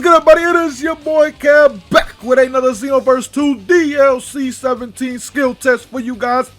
good, everybody? It is your boy Cam back with another Xenoverse 2 DLC 17 skill test for you guys.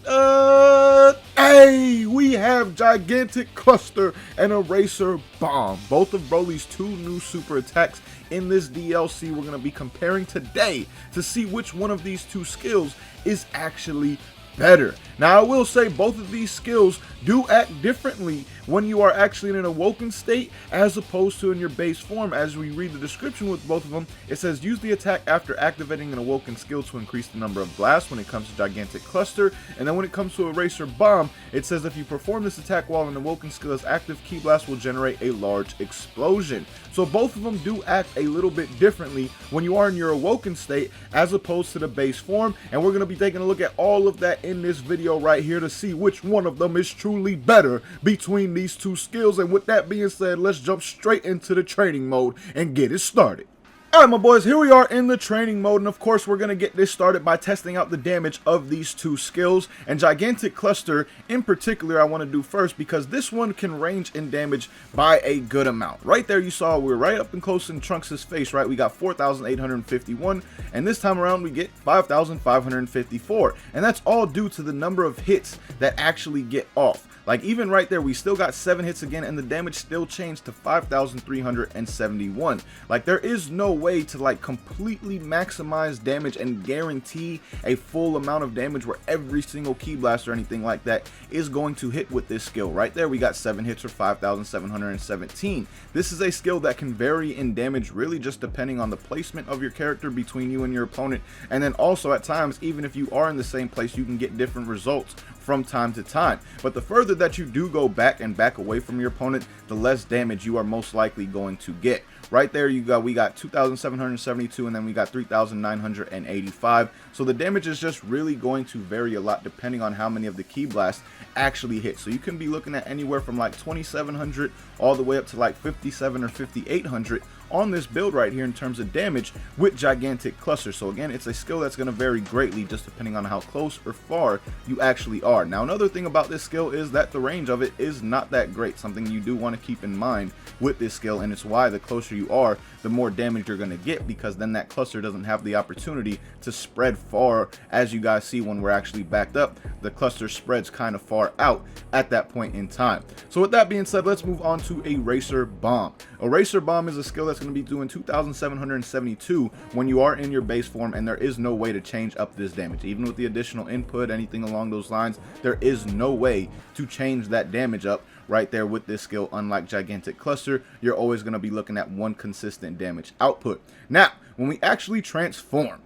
Hey, we have Gigantic Cluster and Eraser Bomb, both of Broly's two new super attacks in this DLC. We're going to be comparing today to see which one of these two skills is actually better. Now, I will say both of these skills do act differently when you are actually in an awoken state as opposed to in your base form. As we read the description with both of them, it says use the attack after activating an awoken skill to increase the number of blasts when it comes to Gigantic Cluster. And then when it comes to Eraser Bomb, it says if you perform this attack while an awoken skill is active, Ki Blast will generate a large explosion. So both of them do act a little bit differently when you are in your awoken state as opposed to the base form. And we're going to be taking a look at all of that in this video right here to see which one of them is truly better between these two skills. And with that being said, let's jump straight into the training mode and get it started. Alright, my boys, here we are in the training mode, and of course we're going to get this started by testing out the damage of these two skills. And Gigantic Cluster in particular I want to do first because this one can range in damage by a good amount. Right there you saw we're right up and close in Trunks' face, right? We got 4,851, and this time around we get 5,554, and that's all due to the number of hits that actually get off. Like, even right there, we still got 7 hits again, and the damage still changed to 5,371. Like, there is no way to, like, completely maximize damage and guarantee a full amount of damage where every single Ki Blast or anything like that is going to hit with this skill. Right there, we got 7 hits for 5,717. This is a skill that can vary in damage really just depending on the placement of your character between you and your opponent. And then also, at times, even if you are in the same place, you can get different results from time to time. But the further that you do go back and back away from your opponent, the less damage you are most likely going to get. Right there we got 2,772, and then we got 3,985. So the damage is just really going to vary a lot depending on how many of the Ki Blasts actually hit. So you can be looking at anywhere from like 2,700 all the way up to like 5,700 or 5,800 on this build right here in terms of damage with Gigantic Cluster. So again, it's a skill that's going to vary greatly just depending on how close or far you actually are. Now, another thing about this skill is that the range of it is not that great, something you do want to keep in mind with this skill, and it's why the closer you are, the more damage you're going to get, because then that cluster doesn't have the opportunity to spread far. As you guys see, when we're actually backed up, the cluster spreads kind of far out at that point in time. So with that being said, let's move on to Eraser Bomb. Eraser Bomb is a skill that's going to be doing 2,772 when you are in your base form, and there is no way to change up this damage. Even with the additional input, anything along those lines, there is no way to change that damage up right there with this skill. Unlike Gigantic Cluster, you're always going to be looking at one consistent damage output. Now, when we actually transform,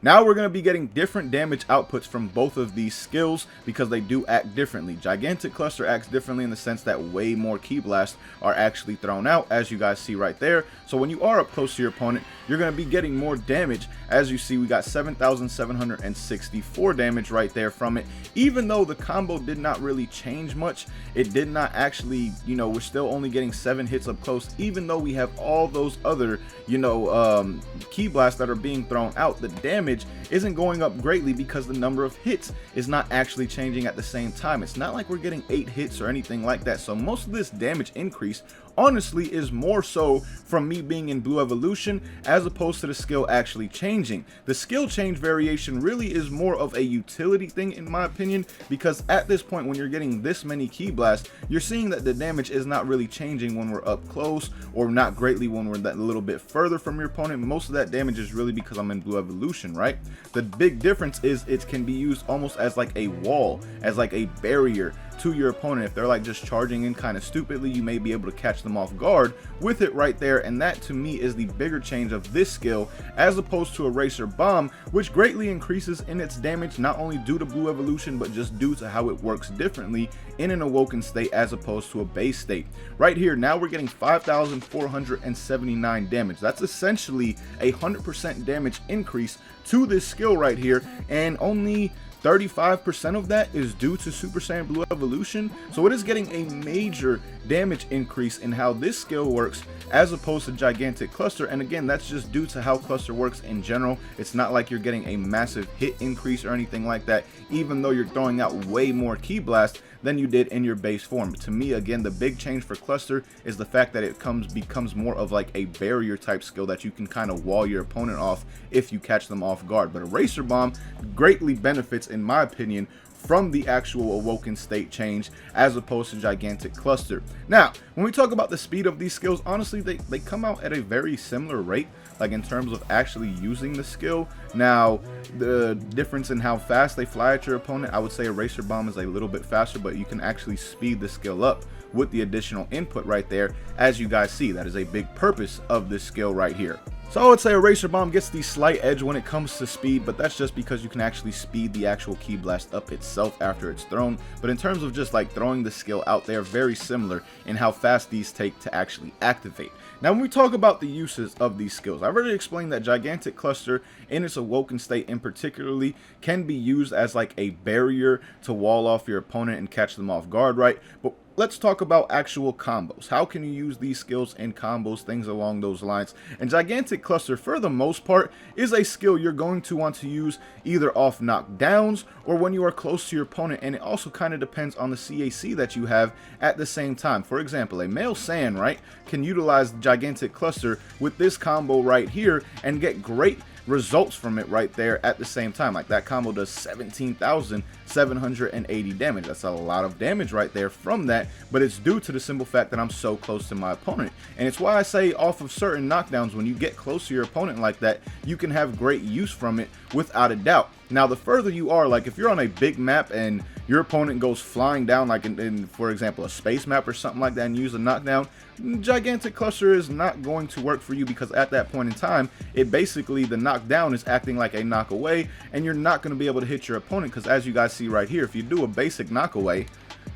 now we're going to be getting different damage outputs from both of these skills because they do act differently. Gigantic Cluster acts differently in the sense that way more Ki Blasts are actually thrown out, as you guys see right there. So when you are up close to your opponent, you're going to be getting more damage. As you see, we got 7,764 damage right there from it. Even though the combo did not really change much, it did not actually, you know, we're still only getting 7 hits up close, even though we have all those other, you know, Ki Blasts that are being thrown out. The damage isn't going up greatly because the number of hits is not actually changing at the same time. It's not like we're getting 8 hits or anything like that. So most of this damage increase honestly is more so from me being in Blue Evolution as opposed to the skill actually changing. The skill change variation really is more of a utility thing in my opinion, because at this point when you're getting this many Ki Blasts, you're seeing that the damage is not really changing when we're up close, or not greatly when we're that little bit further from your opponent. Most of that damage is really because I'm in Blue Evolution, right? The big difference is it can be used almost as like a wall, as like a barrier to your opponent. If they're like just charging in kind of stupidly, you may be able to catch them off guard with it right there. And that to me is the bigger change of this skill as opposed to Eraser Bomb, which greatly increases in its damage, not only due to Blue Evolution but just due to how it works differently in an awoken state as opposed to a base state. Right here, now we're getting 5,479 damage. That's essentially a 100% damage increase to this skill right here, and only 35% of that is due to Super Saiyan Blue Evolution. So it is getting a major damage increase in how this skill works as opposed to Gigantic Cluster. And again, that's just due to how Cluster works in general. It's not like you're getting a massive hit increase or anything like that. Even though you're throwing out way more Ki Blast, than you did in your base form. But to me, again, the big change for cluster is the fact that it becomes more of like a barrier type skill that you can kind of wall your opponent off if you catch them off guard. But Eraser Bomb greatly benefits, in my opinion, from the actual Awoken State change as opposed to Gigantic Cluster. Now, when we talk about the speed of these skills, honestly, they come out at a very similar rate, like in terms of actually using the skill. Now, the difference in how fast they fly at your opponent, I would say Eraser Bomb is a little bit faster, but you can actually speed the skill up with the additional input right there. As you guys see, that is a big purpose of this skill right here. So I would say Eraser Bomb gets the slight edge when it comes to speed, but that's just because you can actually speed the actual Ki Blast up itself after it's thrown. But in terms of just like throwing the skill out there, very similar in how fast these take to actually activate. Now, when we talk about the uses of these skills, I've already explained that Gigantic Cluster in its Awoken State in particularly can be used as like a barrier to wall off your opponent and catch them off guard, right? But let's talk about actual combos. How can you use these skills in combos, things along those lines? And Gigantic Cluster, for the most part, is a skill you're going to want to use either off knockdowns or when you are close to your opponent, and it also kind of depends on the CAC that you have at the same time. For example, a male Saiyan, right, can utilize Gigantic Cluster with this combo right here and get great results from it right there at the same time. Like that combo does 17,780 damage. That's a lot of damage right there from that, but it's due to the simple fact that I'm so close to my opponent. And it's why I say off of certain knockdowns, when you get close to your opponent like that, you can have great use from it without a doubt. Now, the further you are, like if you're on a big map and your opponent goes flying down, like in for example, a space map or something like that, and use a knockdown, Gigantic Cluster is not going to work for you, because at that point in time, it basically, the knockdown is acting like a knock away, and you're not going to be able to hit your opponent, because as you guys see right here, if you do a basic knock away,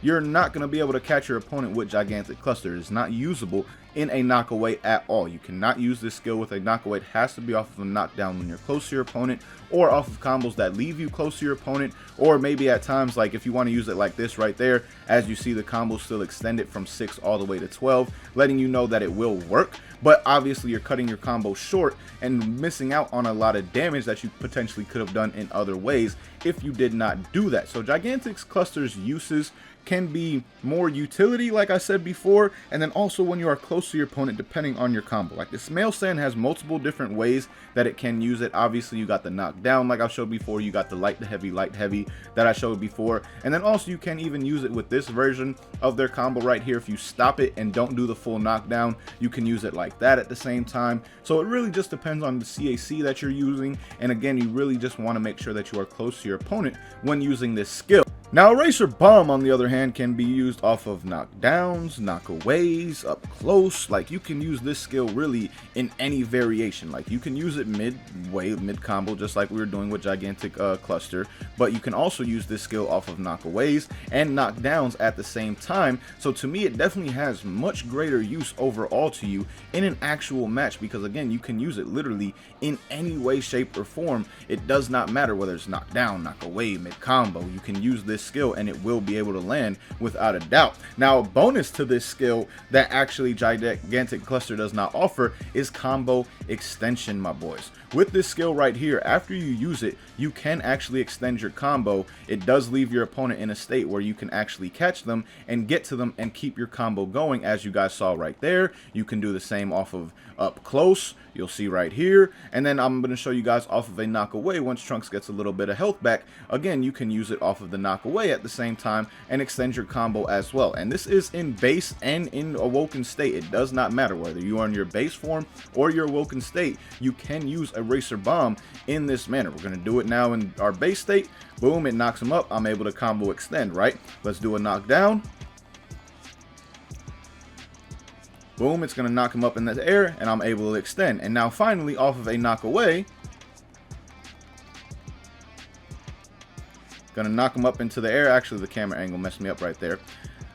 you're not going to be able to catch your opponent with Gigantic Cluster. It's not usable in a knockaway at all. You cannot use this skill with a knockaway. It has to be off of a knockdown when you're close to your opponent, or off of combos that leave you close to your opponent, or maybe at times, like if you want to use it like this right there, as you see the combo still extended from 6 all the way to 12, letting you know that it will work. But obviously you're cutting your combo short and missing out on a lot of damage that you potentially could have done in other ways if you did not do that. So Gigantic Cluster's uses can be more utility, like I said before, and then also when you are close to your opponent, depending on your combo. Like this male Saiyan has multiple different ways that it can use it. Obviously you got the knockdown like I showed before, you got the light to heavy that I showed before, and then also you can even use it with this version of their combo right here. If you stop it and don't do the full knockdown, you can use it like that at the same time. So it really just depends on the CAC that you're using, and again, you really just want to make sure that you are close to your opponent when using this skill. Now, Eraser Bomb, on the other hand, can be used off of knockdowns, knockaways, up close. Like, you can use this skill really in any variation. Like, you can use it midway, mid-combo, just like we were doing with Gigantic Cluster. But you can also use this skill off of knockaways and knockdowns at the same time. So, to me, it definitely has much greater use overall to you in an actual match. Because, again, you can use it literally in any way, shape, or form. It does not matter whether it's knockdown, knockaway, mid-combo. You can use this skill and it will be able to land without a doubt. Now, a bonus to this skill that actually Gigantic Cluster does not offer is combo extension, my boys. With this skill right here, after you use it, you can actually extend your combo. It does leave your opponent in a state where you can actually catch them and get to them and keep your combo going, as you guys saw right there. You can do the same off of up close, you'll see right here, and then I'm going to show you guys off of a knock away. Once Trunks gets a little bit of health back, again, you can use it off of the knock away at the same time and extend your combo as well. And this is in base and in Awoken State. It does not matter whether you are in your base form or your Awoken State, you can use Eraser Bomb in this manner. We're going to do it now in our base state. Boom, it knocks him up. I'm able to combo extend, right? Let's do a knockdown. Boom, it's going to knock him up in the air, and I'm able to extend. And now finally, off of a knock away, going to knock him up into the air. Actually, the camera angle messed me up right there.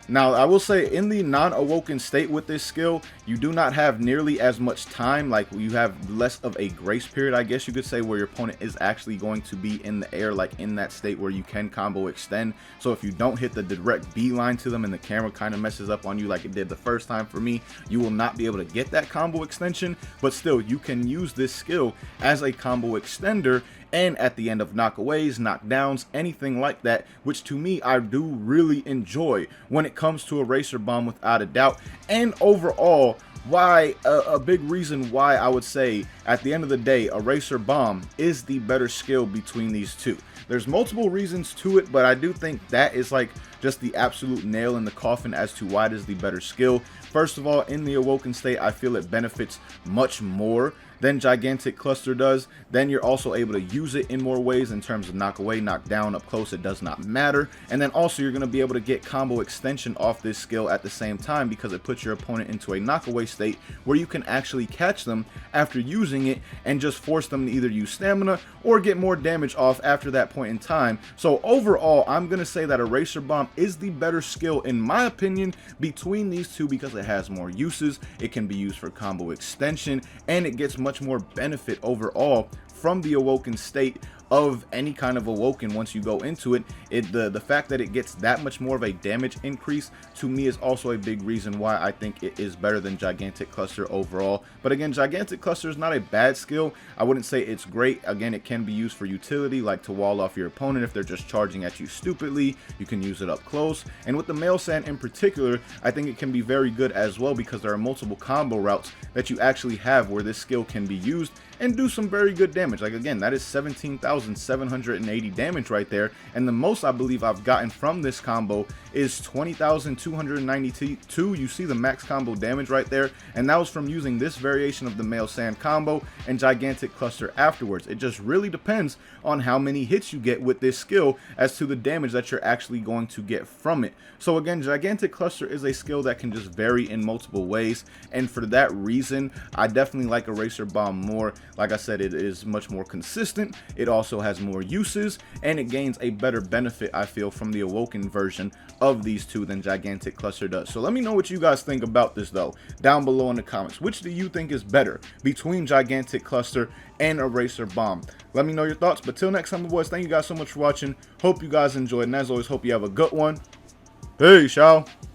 Now, I will say, in the non-awoken state with this skill, you do not have nearly as much time. Like, you have less of a grace period, I guess you could say, where your opponent is actually going to be in the air, like in that state where you can combo extend. So if you don't hit the direct beeline to them and the camera kind of messes up on you like it did the first time for me, you will not be able to get that combo extension. But still, you can use this skill as a combo extender and at the end of knockaways, knockdowns, anything like that, which to me I do really enjoy when it comes to Eraser Bomb without a doubt. And overall, why a big reason why I would say at the end of the day Eraser Bomb is the better skill between these two. There's multiple reasons to it, but I do think that is like just the absolute nail in the coffin as to why it is the better skill. First of all, in the Awoken state, I feel it benefits much more than Gigantic Cluster does. Then you're also able to use it in more ways in terms of knock away, knock down, up close, it does not matter. And then also you're going to be able to get combo extension off this skill at the same time, because it puts your opponent into a knockaway state where you can actually catch them after using it and just force them to either use stamina or get more damage off after that point in time. So overall, I'm going to say that Eraser Bomb is the better skill in my opinion between these two, because it has more uses, it can be used for combo extension, and it gets much more benefit overall from the Awoken state of any kind of Awoken. Once you go into it, the fact that it gets that much more of a damage increase to me is also a big reason why I think it is better than Gigantic Cluster overall. But again, Gigantic Cluster is not a bad skill. I wouldn't say it's great. Again, it can be used for utility, like to wall off your opponent if they're just charging at you stupidly. You can use it up close, and with the Male Saiyan in particular, I think it can be very good as well, because there are multiple combo routes that you actually have where this skill can be used and do some very good damage. Like again, that is 17,780 damage right there, and the most I believe I've gotten from this combo is 20,292. You see the max combo damage right there, and that was from using this variation of the Male Saiyan combo and Gigantic Cluster afterwards. It just really depends on how many hits you get with this skill as to the damage that you're actually going to get from it. So again, Gigantic Cluster is a skill that can just vary in multiple ways, and for that reason I definitely like Eraser Bomb more. Like I said, it is much more consistent, it also has more uses, and it gains a better benefit, I feel, from the Awoken version of these two than Gigantic Cluster does. So let me know what you guys think about this though, down below in the comments. Which do you think is better between Gigantic Cluster and Eraser Bomb? Let me know your thoughts. But till next time, my boys, thank you guys so much for watching. Hope you guys enjoyed, and as always, hope you have a good one. Peace, y'all.